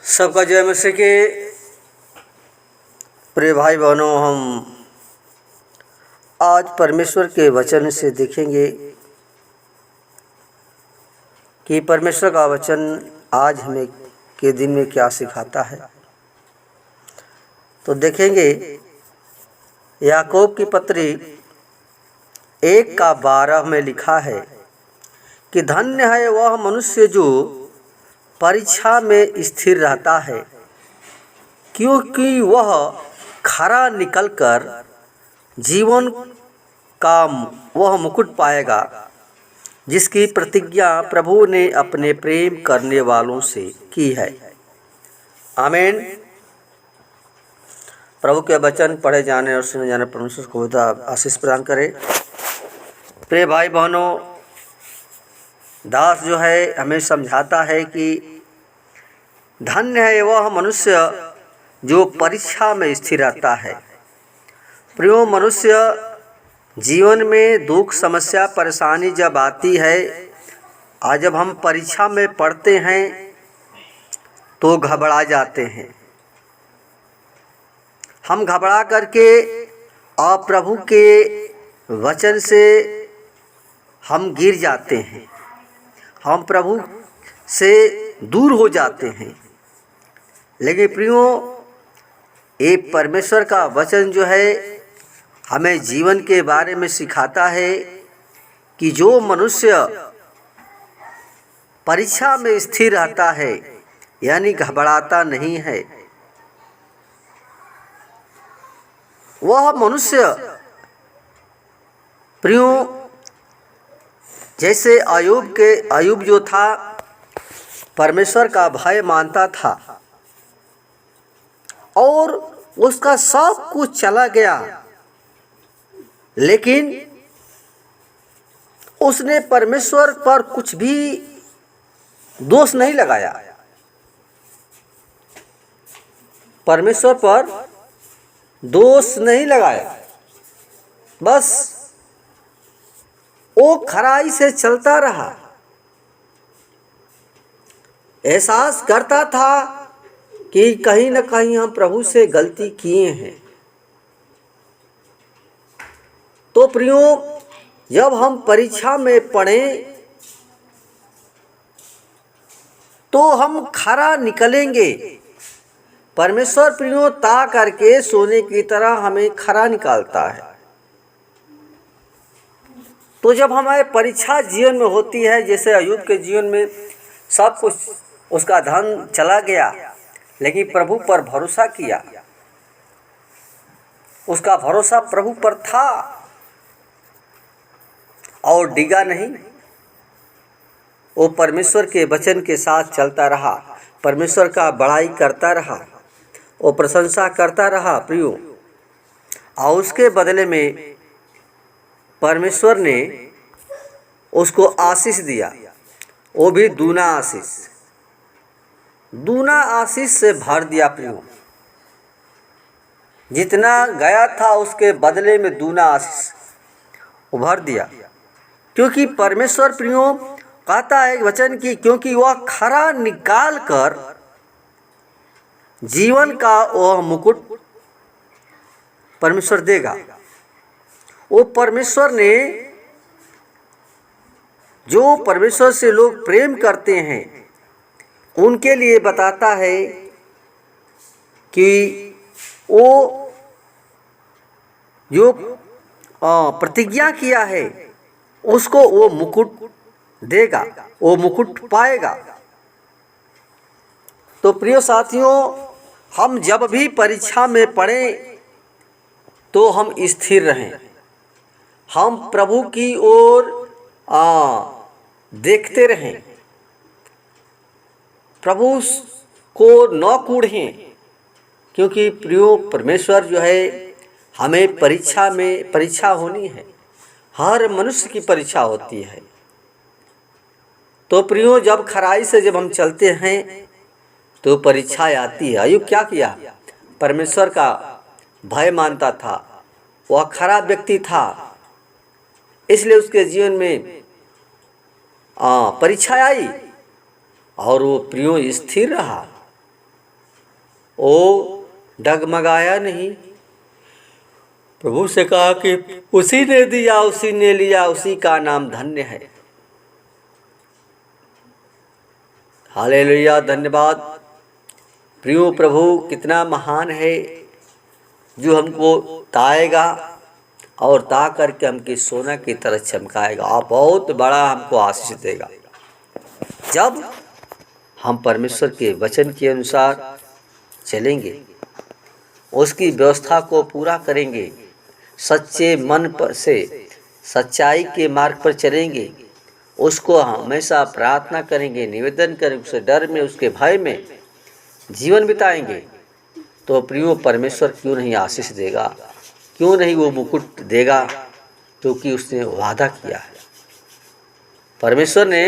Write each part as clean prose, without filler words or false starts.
सबका जय मसीह के प्रिय भाई बहनों, हम आज परमेश्वर के वचन से देखेंगे कि परमेश्वर का वचन आज हमें के दिन में क्या सिखाता है। तो देखेंगे याकूब की पत्री 1:12 में लिखा है कि धन्य है वह मनुष्य जो परीक्षा में स्थिर रहता है, क्योंकि वह खरा निकलकर जीवन का वह मुकुट पाएगा जिसकी प्रतिज्ञा प्रभु ने अपने प्रेम करने वालों से की है। आमीन। प्रभु के वचन पढ़े जाने और सुने जाने परमेश्वर को आशीष प्रदान करे। प्रिय भाई बहनों, दास जो है हमें समझाता है कि धन्य है वह मनुष्य जो परीक्षा में स्थिर रहता है। प्रियो, मनुष्य जीवन में दुख, समस्या, परेशानी जब आती है और जब हम परीक्षा में पढ़ते हैं तो घबरा जाते हैं। हम घबरा करके और प्रभु के वचन से हम गिर जाते हैं, हम प्रभु से दूर हो जाते हैं। लेकिन प्रियो, ये परमेश्वर का वचन जो है हमें जीवन के बारे में सिखाता है कि जो मनुष्य परीक्षा में स्थिर रहता है, यानी घबराता नहीं है, वह मनुष्य प्रियो जैसे अय्यूब जो था परमेश्वर का भय मानता था और उसका सब कुछ चला गया, लेकिन उसने परमेश्वर पर कुछ भी दोष नहीं लगाया। परमेश्वर पर दोष नहीं लगाया, बस वो खराई से चलता रहा। एहसास करता था कि कहीं न कहीं हम प्रभु से गलती किए हैं। तो प्रियो, जब हम परीक्षा में पढ़ें तो हम खरा निकलेंगे। परमेश्वर प्रियो ता करके सोने की तरह हमें खरा निकालता है। तो जब हमारे परीक्षा जीवन में होती है, जैसे अय्यूब के जीवन में सब कुछ उसका धन चला गया, लेकिन प्रभु पर भरोसा किया, उसका भरोसा प्रभु पर था और डिगा नहीं। वो परमेश्वर के वचन के साथ चलता रहा, परमेश्वर का बड़ाई करता रहा, वो प्रशंसा करता रहा प्रियो। और उसके बदले में परमेश्वर ने उसको आशीष दिया, वो भी दूना आशीष से भर दिया प्रियो। जितना गया था उसके बदले में दूना आशीष भर दिया, क्योंकि परमेश्वर प्रियो कहता है वचन की, क्योंकि वह खरा निकाल कर जीवन का वह मुकुट परमेश्वर देगा। वो परमेश्वर ने, जो परमेश्वर से लोग प्रेम करते हैं उनके लिए बताता है कि वो जो प्रतिज्ञा किया है उसको वो मुकुट देगा, वो मुकुट पाएगा। तो प्रिय साथियों, हम जब भी परीक्षा में पढ़ें तो हम स्थिर रहें, हम प्रभु की ओर देखते रहें, प्रभु को न कूढ़ें, क्योंकि प्रियो परमेश्वर जो है हमें परीक्षा होनी है। हर मनुष्य की परीक्षा होती है। तो प्रियो, जब खराई से जब हम चलते हैं तो परीक्षा आती है। अय्यूब क्या किया? परमेश्वर का भय मानता था, वह खरा व्यक्ति था, इसलिए उसके जीवन में परीक्षा आई और वो प्रियो स्थिर रहा। वो डगमगाया नहीं, प्रभु से कहा कि उसी ने दिया, उसी ने लिया, उसी का नाम धन्य है। हालेलुया, धन्यवाद। प्रियो, प्रभु कितना महान है जो हमको ताएगा और ता करके हमकी सोना की तरह चमकाएगा और बहुत बड़ा हमको आशीष देगा। जब हम परमेश्वर के वचन के अनुसार चलेंगे, उसकी व्यवस्था को पूरा करेंगे, सच्चे मन पर से सच्चाई के मार्ग पर चलेंगे, उसको हमेशा प्रार्थना करेंगे, निवेदन करेंगे, उसके डर में, उसके भय में जीवन बिताएंगे, तो प्रियो परमेश्वर क्यों नहीं आशीष देगा, क्यों नहीं वो मुकुट देगा, क्योंकि उसने वादा किया है। परमेश्वर ने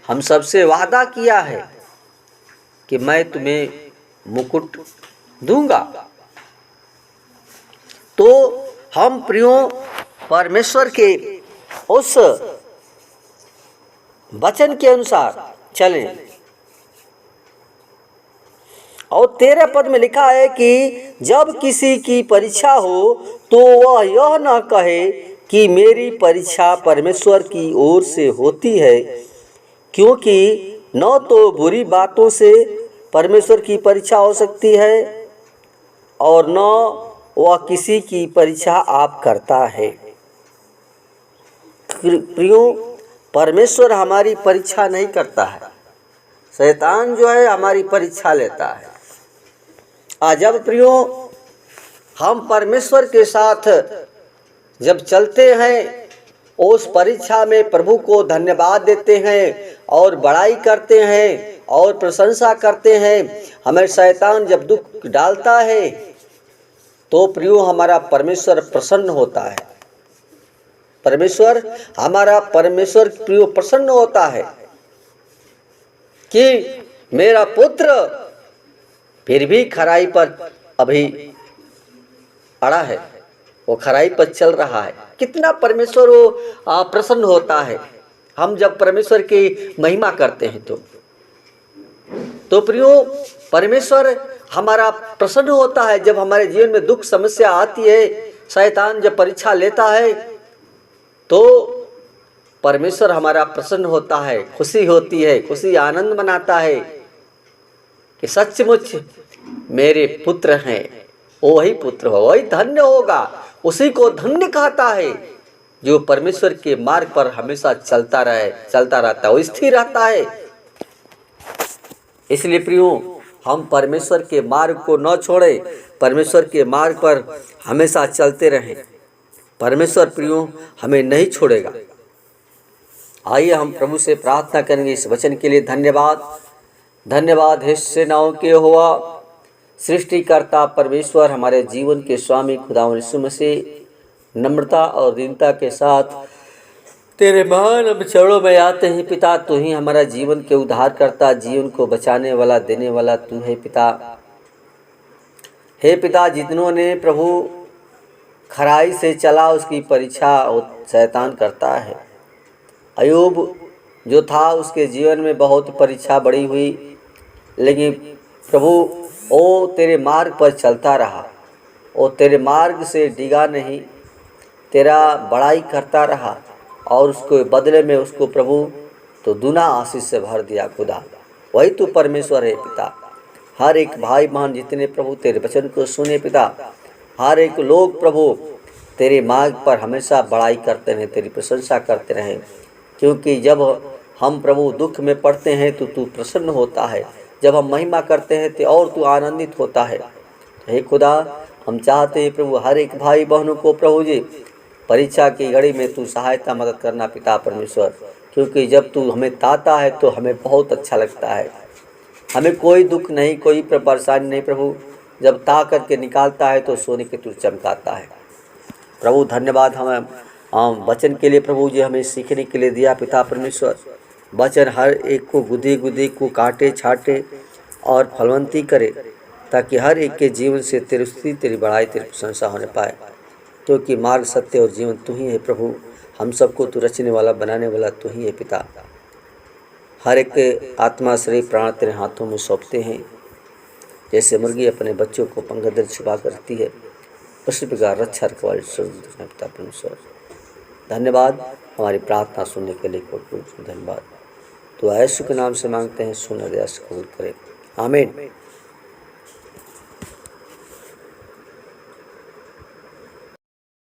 हम सबसे वादा किया है कि मैं तुम्हें मुकुट दूंगा। तो हम प्रियो परमेश्वर के उस वचन के अनुसार चलें। और 13 पद में लिखा है कि जब किसी की परीक्षा हो तो वह यह न कहे कि मेरी परीक्षा परमेश्वर की ओर से होती है, क्योंकि न तो बुरी बातों से परमेश्वर की परीक्षा हो सकती है और न वह किसी की परीक्षा आप करता है। प्रियो, परमेश्वर हमारी परीक्षा नहीं करता है, शैतान जो है हमारी परीक्षा लेता है। जब प्रियो हम परमेश्वर के साथ जब चलते हैं, उस परीक्षा में प्रभु को धन्यवाद देते हैं और बड़ाई करते हैं और प्रशंसा करते हैं, हमें शैतान जब दुख डालता है तो प्रियो हमारा परमेश्वर प्रसन्न होता है। परमेश्वर प्रियो प्रसन्न होता है कि मेरा पुत्र फिर भी खराई पर अभी अड़ा है, वो खराई पर चल रहा है। कितना परमेश्वर वो प्रसन्न होता है हम जब परमेश्वर की महिमा करते हैं। तो प्रियो परमेश्वर हमारा प्रसन्न होता है जब हमारे जीवन में दुख समस्या आती है, शैतान जब परीक्षा लेता है तो परमेश्वर हमारा प्रसन्न होता है, खुशी होती है, खुशी आनंद मनाता है कि सचमुच मेरे पुत्र हैं, वही पुत्र हो, वही धन्य होगा। उसी को धन्य कहता है जो परमेश्वर के मार्ग पर हमेशा चलता रहता है, वो स्थिर रहता है। इसलिए प्रियो हम परमेश्वर के मार्ग को न छोड़े, परमेश्वर के मार्ग पर हमेशा चलते रहें। परमेश्वर प्रियो हमें नहीं छोड़ेगा। आइए हम प्रभु से प्रार्थना करेंगे इस वचन के लिए। धन्यवाद हे सेनाओं के यहोवा, सृष्टिकर्ता परमेश्वर, हमारे जीवन के स्वामी खुदावंद यीशु मसीह, नम्रता और दीनता के साथ तेरे महान चरणों में आते हैं पिता। तू ही हमारा जीवन के उद्धार करता, जीवन को बचाने वाला, देने वाला तू है पिता। हे पिता, जितनों ने प्रभु खराई से चला उसकी परीक्षा शैतान करता है। अयूब जो था उसके जीवन में बहुत परीक्षा बड़ी हुई, लेकिन प्रभु वो तेरे मार्ग पर चलता रहा, वो तेरे मार्ग से डिगा नहीं, तेरा बड़ाई करता रहा और उसके बदले में उसको प्रभु तो दुना आशीष से भर दिया। खुदा वही तो परमेश्वर है पिता। हर एक भाई बहन जितने प्रभु तेरे वचन को सुने पिता, हर एक लोग प्रभु तेरे मार्ग पर हमेशा बड़ाई करते रहें, तेरी प्रशंसा करते रहें, क्योंकि जब हम प्रभु दुख में पड़ते हैं तो तू प्रसन्न होता है, जब हम महिमा करते हैं तो और तू आनंदित होता है। हे खुदा, हम चाहते हैं प्रभु हर एक भाई बहनों को प्रभु जी परीक्षा की घड़ी में तू सहायता मदद करना पिता परमेश्वर, क्योंकि जब तू हमें ताता है तो हमें बहुत अच्छा लगता है। हमें कोई दुख नहीं, कोई परेशानी नहीं प्रभु, जब ता करके निकालता है तो सोने के तू चमकाता है। प्रभु धन्यवाद हम वचन के लिए प्रभु जी हमें सीखने के लिए दिया पिता परमेश्वर। वचन हर एक को गुदी को काटे छाटे और फलवंती करे, ताकि हर एक के जीवन से तेरी स्तुति, तेरी बड़ाई, तेरी प्रशंसा होने पाए, क्योंकि मार्ग, सत्य और जीवन तू ही है प्रभु। हम सबको तू रचने वाला, बनाने वाला तू ही है पिता। हर एक के आत्मा, शरीर, प्राण तेरे हाथों में सौंपते हैं। जैसे मुर्गी अपने बच्चों को पंख अंदर छुपा कर रखती है, उसी प्रकार रक्षा रखवाली पिता परमेश्वर। धन्यवाद हमारी प्रार्थना सुनने के लिए, कोटि कोटि धन्यवाद। तो यीशु के नाम से मांगते हैं, सुन हृदय से कबूल करें, आमीन।